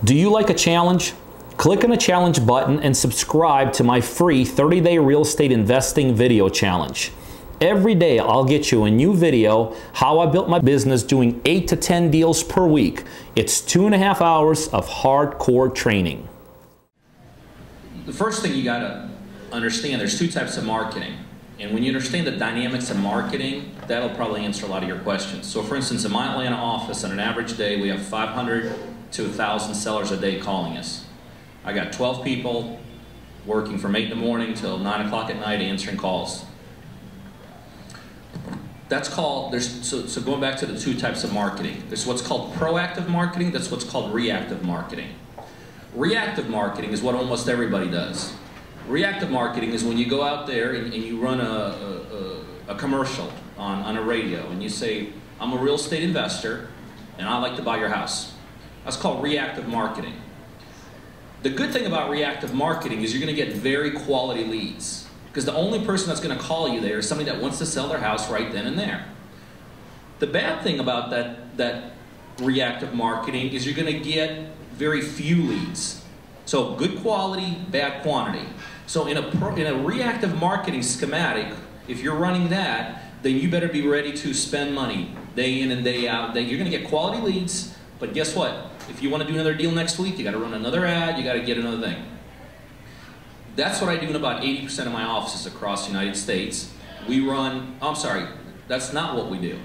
Do you like a challenge? Click on the challenge button and subscribe to my free 30-day real estate investing video challenge. Every day I'll get you a new video how I built my business doing 8 to 10 deals per week. It's 2.5 hours of hardcore training. The first thing you got to understand, there's two types of marketing. And when you understand the dynamics of marketing, that'll probably answer a lot of your questions. So for instance, in my Atlanta office, on an average day, we have 500 to 1,000 sellers a day calling us. I got 12 people working from 8 in the morning till 9 o'clock at night answering calls. That's called, so going back to the two types of marketing. There's what's called proactive marketing, that's what's called reactive marketing. Reactive marketing is what almost everybody does. Reactive marketing is when you go out there and you run a commercial on a radio and you say, I'm a real estate investor and I'd like to buy your house. That's called reactive marketing. The good thing about reactive marketing is you're going to get very quality leads, because the only person that's going to call you there is somebody that wants to sell their house right then and there. The bad thing about that reactive marketing is you're going to get very few leads. So good quality, bad quantity. So in a reactive marketing schematic, if you're running that, then you better be ready to spend money day in and day out. You're going to get quality leads, but guess what? If you want to do another deal next week, you got to run another ad, you got to get another thing. That's what I do in about 80% of my offices across the United States. We run, I'm sorry, that's not what we do.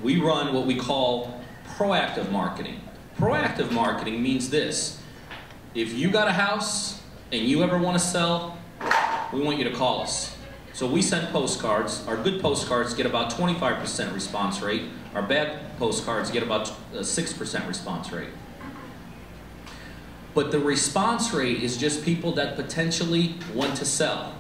We run what we call proactive marketing. Proactive marketing means this: if you got a house and you ever want to sell, we want you to call us. So we send postcards. Our good postcards get about 25% response rate. Our bad postcards get about 6% response rate. But the response rate is just people that potentially want to sell.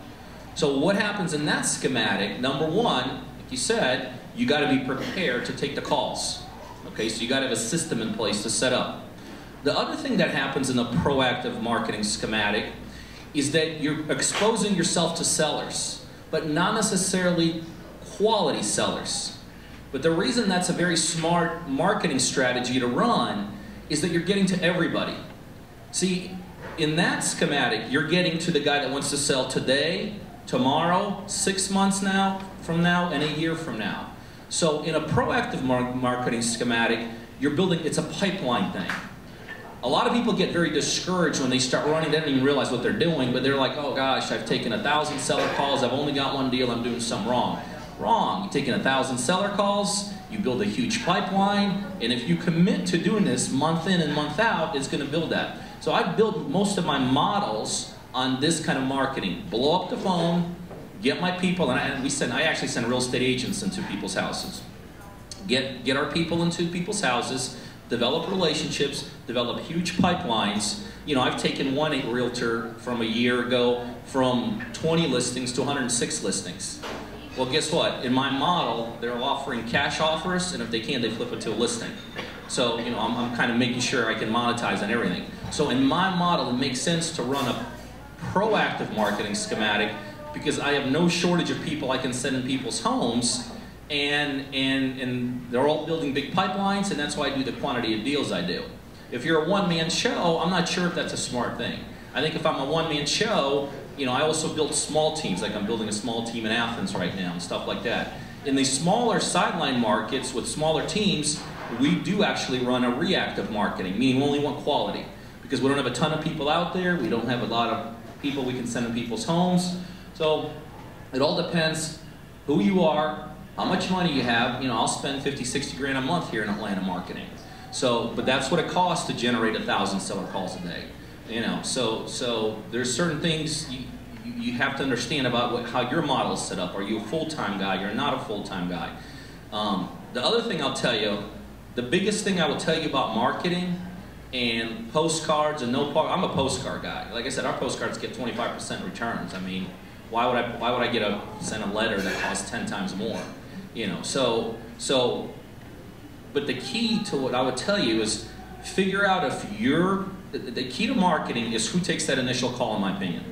So what happens in that schematic, number one, like you said, you got to be prepared to take the calls. Okay, so you got to have a system in place to set up. The other thing that happens in the proactive marketing schematic is that you're exposing yourself to sellers, but not necessarily quality sellers. But the reason that's a very smart marketing strategy to run is that you're getting to everybody. See, in that schematic, you're getting to the guy that wants to sell today, tomorrow, 6 months from now, and a year from now. So in a proactive marketing schematic, you're building, it's a pipeline thing. A lot of people get very discouraged when they start running. They don't even realize what they're doing, but they're like, oh gosh, I've taken 1,000 seller calls, I've only got one deal, I'm doing something wrong. Wrong. You're taking 1,000 seller calls, you build a huge pipeline, and if you commit to doing this month in and month out, it's going to build that. So I build most of my models on this kind of marketing. Blow up the phone, get my people, and I actually send real estate agents into people's houses. Get our people into people's houses, develop relationships, develop huge pipelines. You know, I've taken one realtor from a year ago from 20 listings to 106 listings. Well, guess what? In my model, they're offering cash offers, and if they can, they flip it to a listing. So, you know, I'm kind of making sure I can monetize on everything. So in my model, it makes sense to run a proactive marketing schematic because I have no shortage of people I can send in people's homes, and they're all building big pipelines, and that's why I do the quantity of deals I do. If you're a one-man show, I'm not sure if that's a smart thing. I think if I'm a one-man show, you know, I also build small teams, like I'm building a small team in Athens right now and stuff like that. In these smaller sideline markets with smaller teams, we do actually run a reactive marketing, meaning we only want quality. Because we don't have a ton of people out there, we don't have a lot of people we can send in people's homes. So it all depends who you are, how much money you have. You know, I'll spend 50, 60 grand a month here in Atlanta marketing. So, but that's what it costs to generate 1,000 seller calls a day. You know, so there's certain things you have to understand about how your model is set up. Are you a full-time guy? You're not a full-time guy. The other thing I'll tell you, the biggest thing I will tell you about marketing and postcards and I'm a postcard guy. Like I said, our postcards get 25% returns. I mean, why would I send a letter that costs 10 times more? You know, but the key to what I would tell you is figure out if the key to marketing is who takes that initial call, in my opinion.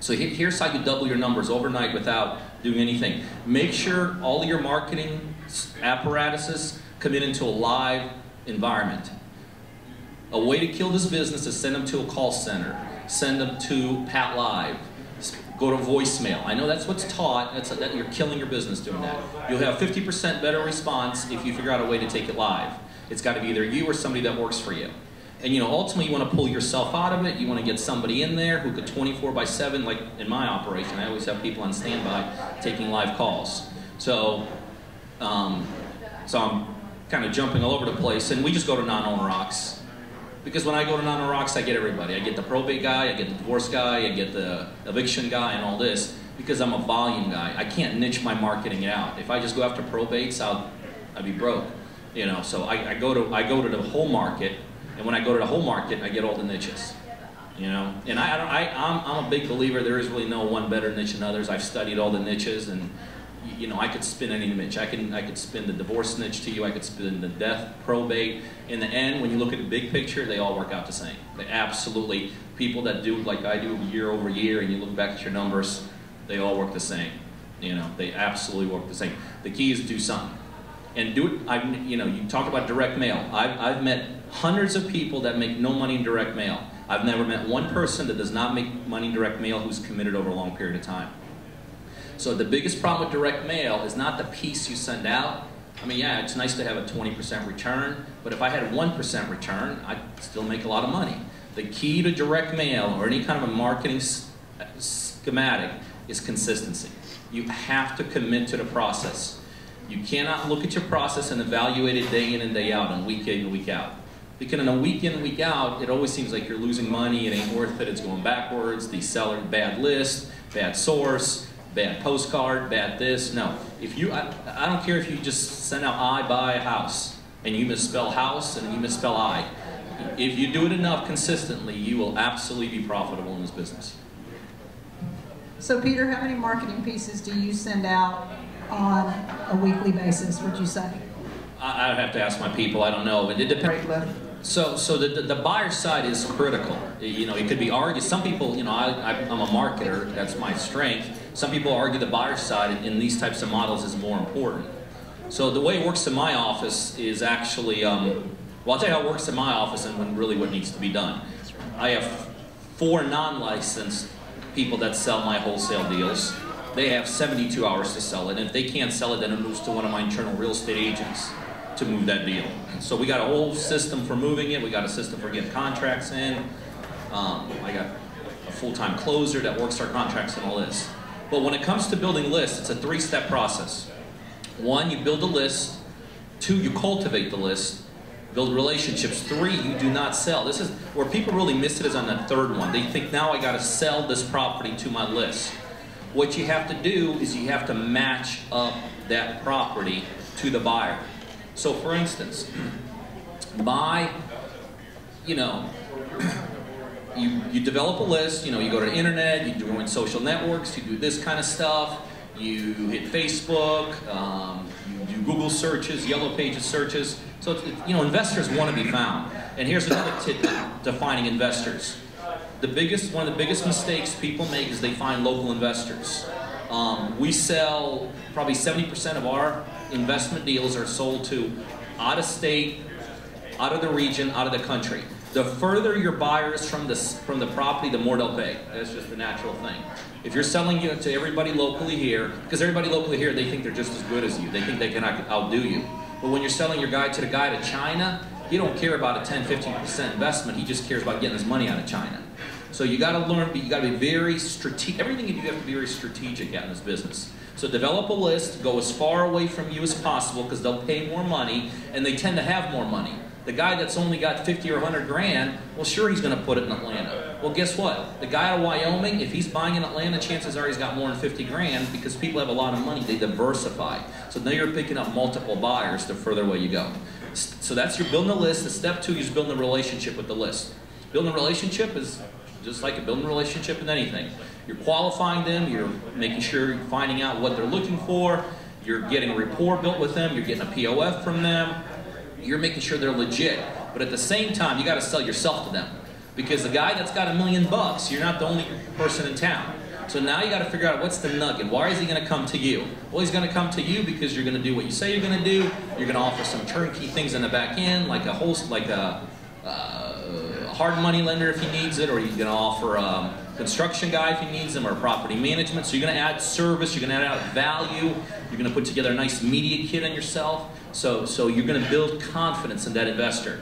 So here's how you double your numbers overnight without doing anything. Make sure all of your marketing apparatuses come into a live environment. A way to kill this business is send them to a call center, send them to Pat Live, go to voicemail. I know that's what's taught. That you're killing your business doing that. You'll have 50% better response if you figure out a way to take it live. It's got to be either you or somebody that works for you. And ultimately you want to pull yourself out of it. You want to get somebody in there who could 24/7, like in my operation, I always have people on standby taking live calls. So, I'm kind of jumping all over the place, and we just go to non-owner rocks. Because when I go to non-owner rocks, I get everybody. I get the probate guy, I get the divorce guy, I get the eviction guy and all this, because I'm a volume guy. I can't niche my marketing out. If I just go after probates, I'd be broke. So I go to the whole market, and when I go to the whole market, I get all the niches. And I'm a big believer there is really no one better niche than others. I've studied all the niches, and I could spin any niche. I could spin the divorce niche to you. I could spin the death, probate. In the end, when you look at the big picture, they all work out the same. They absolutely, people that do like I do year over year, and you look back at your numbers, they all work the same. They absolutely work the same. The key is do something, and do it. You talk about direct mail. I've met hundreds of people that make no money in direct mail. I've never met one person that does not make money in direct mail who's committed over a long period of time. So the biggest problem with direct mail is not the piece you send out. Yeah, it's nice to have a 20% return, but if I had a 1% return, I'd still make a lot of money. The key to direct mail or any kind of a marketing schematic is consistency. You have to commit to the process. You cannot look at your process and evaluate it day in and day out and week in and week out. Because in a week in, week out, it always seems like you're losing money, it ain't worth it, it's going backwards, the seller, bad list, bad source, bad postcard, bad this. No, I don't care if you just send out I buy a house and you misspell house and you misspell I. If you do it enough consistently, you will absolutely be profitable in this business. So Peter, how many marketing pieces do you send out on a weekly basis, would you say? I'd have to ask my people, I don't know, but it depends. So the buyer side is critical. It could be argued. Some people, I'm a marketer, that's my strength. Some people argue the buyer side in these types of models is more important. So the way it works in my office is actually, well, I'll tell you how it works in my office and really what needs to be done. I have 4 non-licensed people that sell my wholesale deals. They have 72 hours to sell it, and if they can't sell it, then it moves to one of my internal real estate agents to move that deal. So we got a whole system for moving it. We got a system for getting contracts in. I got a full-time closer that works our contracts and all this. But when it comes to building lists, it's a 3-step process. 1, you build a list. 2, you cultivate the list. Build relationships. 3, you do not sell. This is where people really miss it, is on the 3rd one. They think, now I got to sell this property to my list. What you have to do is you have to match up that property to the buyer. So for instance, you develop a list, you go to the internet, you join social networks, you do this kind of stuff, you hit Facebook, you do Google searches, Yellow Pages searches. So investors want to be found. And here's another tip to finding investors. One of the biggest mistakes people make is they find local investors. We sell, probably 70% of our investment deals are sold to out of state, out of the region, out of the country. The further your buyer is from the property, the more they'll pay. That's just the natural thing. If you're selling to everybody locally here, because everybody locally here, they think they're just as good as you. They think they can outdo you. But when you're selling your guy to China, he don't care about a 10, 15% investment. He just cares about getting his money out of China. So you got to learn, you got to be very strategic. Everything you do, you have to be very strategic at in this business. So develop a list, go as far away from you as possible, because they'll pay more money, and they tend to have more money. The guy that's only got 50 or 100 grand, well, sure, he's going to put it in Atlanta. Well, guess what? The guy out of Wyoming, if he's buying in Atlanta, chances are he's got more than 50 grand, because people have a lot of money. They diversify. So now you're picking up multiple buyers the further away you go. So that's your building a list. The step 2 is building a relationship with the list. Building a relationship is just like building a relationship with anything. You're qualifying them, you're making sure you're finding out what they're looking for, you're getting a rapport built with them, you're getting a POF from them, you're making sure they're legit. But at the same time, you got to sell yourself to them. Because the guy that's got $1 million, you're not the only person in town. So now you got to figure out what's the nugget. Why is he going to come to you? Well, he's going to come to you because you're going to do what you say you're going to do. You're going to offer some turnkey things in the back end, like a host, like a hard money lender if he needs it, or you're going to offer a construction guy if he needs them, or property management. So you're going to add service, you're going to add value, you're going to put together a nice media kit on yourself. So you're going to build confidence in that investor.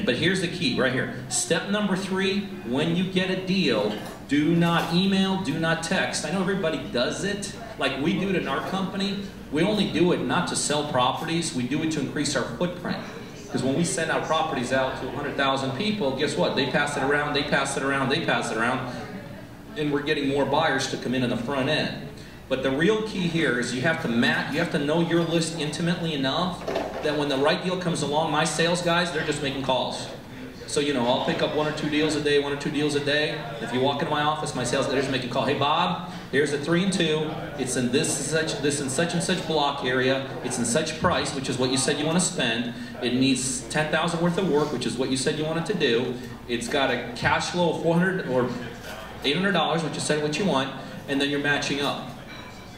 But here's the key right here. Step number 3, when you get a deal, do not email, do not text. I know everybody does it, like we do it in our company. We only do it not to sell properties, we do it to increase our footprint. Because when we send our properties out to 100,000 people, guess what? They pass it around, they pass it around, they pass it around, and we're getting more buyers to come in on the front end. But the real key here is you have to know your list intimately enough that when the right deal comes along, my sales guys, they're just making calls. So, you know, I'll pick up 1 or 2 deals a day, 1 or 2 deals a day. If you walk into my office, my sales guys are just making a call. Hey, Bob, here's a 3 and 2. It's in this and such block area. It's in such price, which is what you said you want to spend. It needs $10,000 worth of work, which is what you said you wanted to do. It's got a cash flow of $400 or $800, which you said what you want, and then you're matching up.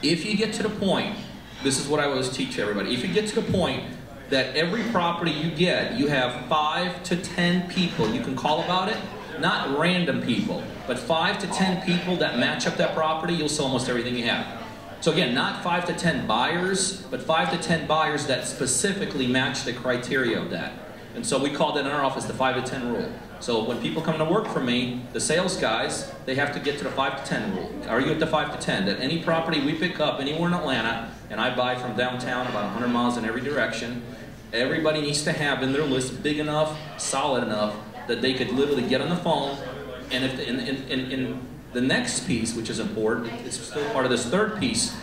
If you get to the point, this is what I always teach everybody, if you get to the point that every property you get, you have 5 to 10 people you can call about it, not random people, but 5 to 10 people that match up that property, you'll sell almost everything you have. So again, not 5 to 10 buyers, but 5 to 10 buyers that specifically match the criteria of that. And so we call that in our office the 5 to 10 rule. So when people come to work for me, the sales guys, they have to get to the 5 to 10 rule. Are you at the 5 to 10? That any property we pick up anywhere in Atlanta, and I buy from downtown about 100 miles in every direction, everybody needs to have in their list big enough, solid enough, that they could literally get on the phone, and if in the next piece, which is important, it's still part of this third piece.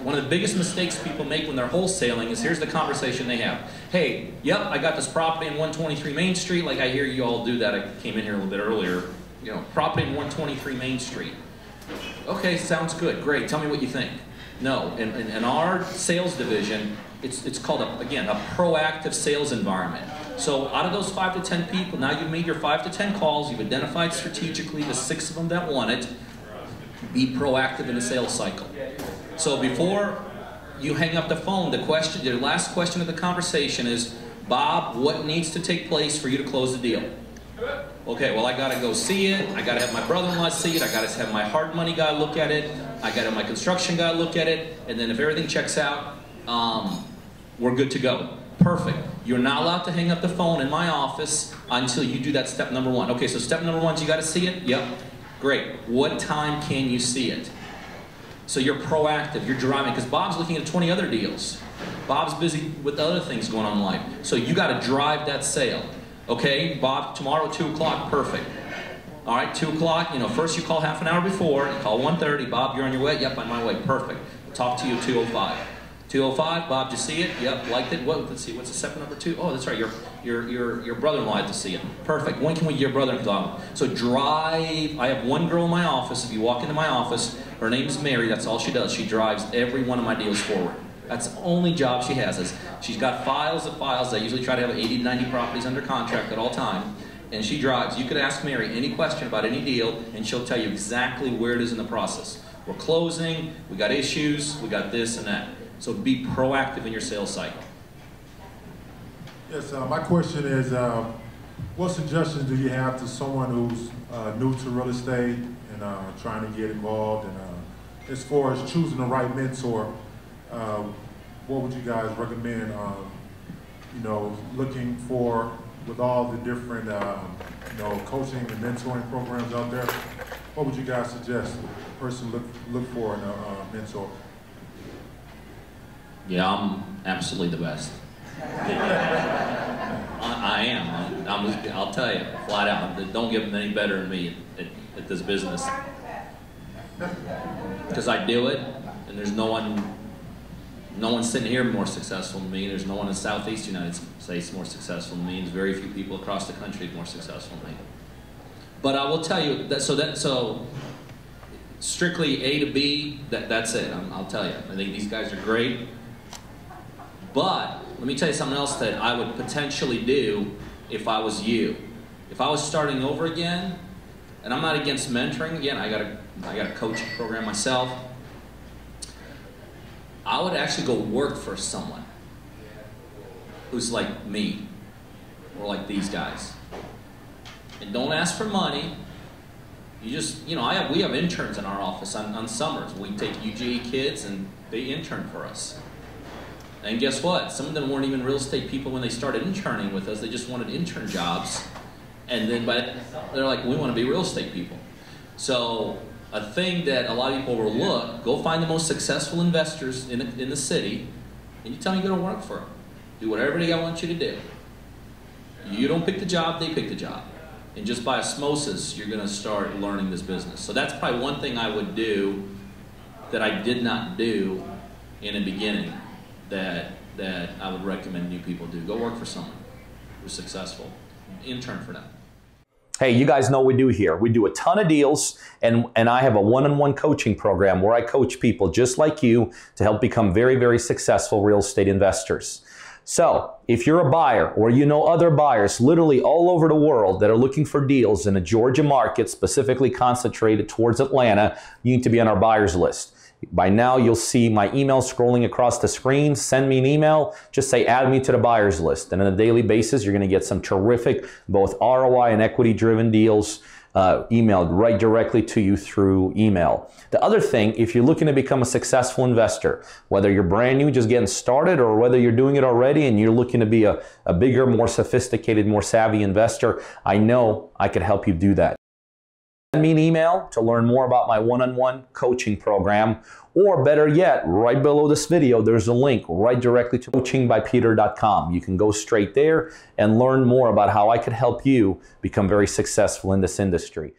One of the biggest mistakes people make when they're wholesaling is here's the conversation they have. Hey, yep, I got this property in 123 Main Street, like I hear you all do that. I came in here a little bit earlier. You know, property in 123 Main Street. Okay, sounds good, great, tell me what you think. No, in our sales division, it's called, again, a proactive sales environment. So out of those 5 to 10 people, now you've made your 5 to 10 calls, you've identified strategically the 6 of them that want it. Be proactive in the sales cycle. So before you hang up the phone, the last question of the conversation is, Bob, what needs to take place for you to close the deal? Okay, well, I got to go see it. I got to have my brother-in-law see it. I got to have my hard money guy look at it. I got to have my construction guy look at it. And then if everything checks out, we're good to go. Perfect. You're not allowed to hang up the phone in my office until you do that step number 1. Okay, so step number 1 is you got to see it? Yep. Great. What time can you see it? So you're proactive, you're driving, because Bob's looking at 20 other deals. Bob's busy with other things going on in life. So you got to drive that sale. Okay, Bob, tomorrow at 2 o'clock, perfect. All right, 2 o'clock, you know, first you call half an hour before, you call 1:30, Bob, you're on your way? Yep, on my way, perfect. Talk to you at 2:05. 2:05, Bob, did you see it? Yep, liked it. What? Let's see, what's the step number 2? Oh, that's right, your brother-in-law had to see it. Perfect. When can we get your brother-in-law? So drive. I have one girl in my office. If you walk into my office, her name's Mary. That's all she does. She drives every one of my deals forward. That's the only job she has. She's got files of files. I usually try to have 80 to 90 properties under contract at all time. And she drives. You could ask Mary any question about any deal, and she'll tell you exactly where it is in the process. We're closing. We got issues. We got this and that. So be proactive in your sales cycle. Yes, my question is, what suggestions do you have to someone who's new to real estate and trying to get involved? And as far as choosing the right mentor, what would you guys recommend? You know, looking for with all the different you know, coaching and mentoring programs out there. What would you guys suggest a person look for in a mentor? Yeah, I'm absolutely the best. I am. I'll tell you, flat out. Don't get any better than me at this business. Because I do it, and there's no one sitting here more successful than me. There's no one in the Southeast United States more successful than me. There's very few people across the country more successful than me. But I will tell you that. So strictly A to B. That's it. I'll tell you. I think these guys are great. But let me tell you something else that I would potentially do if I was you. If I was starting over again, and I'm not against mentoring. Again, I got a coaching program myself. I would actually go work for someone who's like me or like these guys. And don't ask for money. You just, you know, we have interns in our office on summers. We take UGA kids and they intern for us. And guess what? Some of them weren't even real estate people when they started interning with us. They just wanted intern jobs. And then they're like, we want to be real estate people. So a thing that a lot of people overlook, go find the most successful investors in the city, and you tell them you go to work for them. Do whatever they want you to do. You don't pick the job, they pick the job. And just by osmosis, you're going to start learning this business. So that's probably one thing I would do that I did not do in the beginning that I would recommend new people do. Go work for someone who's successful. Intern for them. Hey, you guys know what we do here. We do a ton of deals, and I have a one-on-one coaching program where I coach people just like you to help become very, very successful real estate investors. So if you're a buyer or you know other buyers literally all over the world that are looking for deals in the Georgia market, specifically concentrated towards Atlanta, you need to be on our buyers list. By now, you'll see my email scrolling across the screen. Send me an email. Just say, add me to the buyers list. And on a daily basis, you're going to get some terrific, both ROI and equity-driven deals emailed right directly to you through email. The other thing, if you're looking to become a successful investor, whether you're brand new, just getting started, or whether you're doing it already and you're looking to be a bigger, more sophisticated, more savvy investor, I know I could help you do that. Send me an email to learn more about my one-on-one coaching program, or better yet, right below this video, there's a link right directly to coachingbypeter.com. You can go straight there and learn more about how I could help you become very successful in this industry.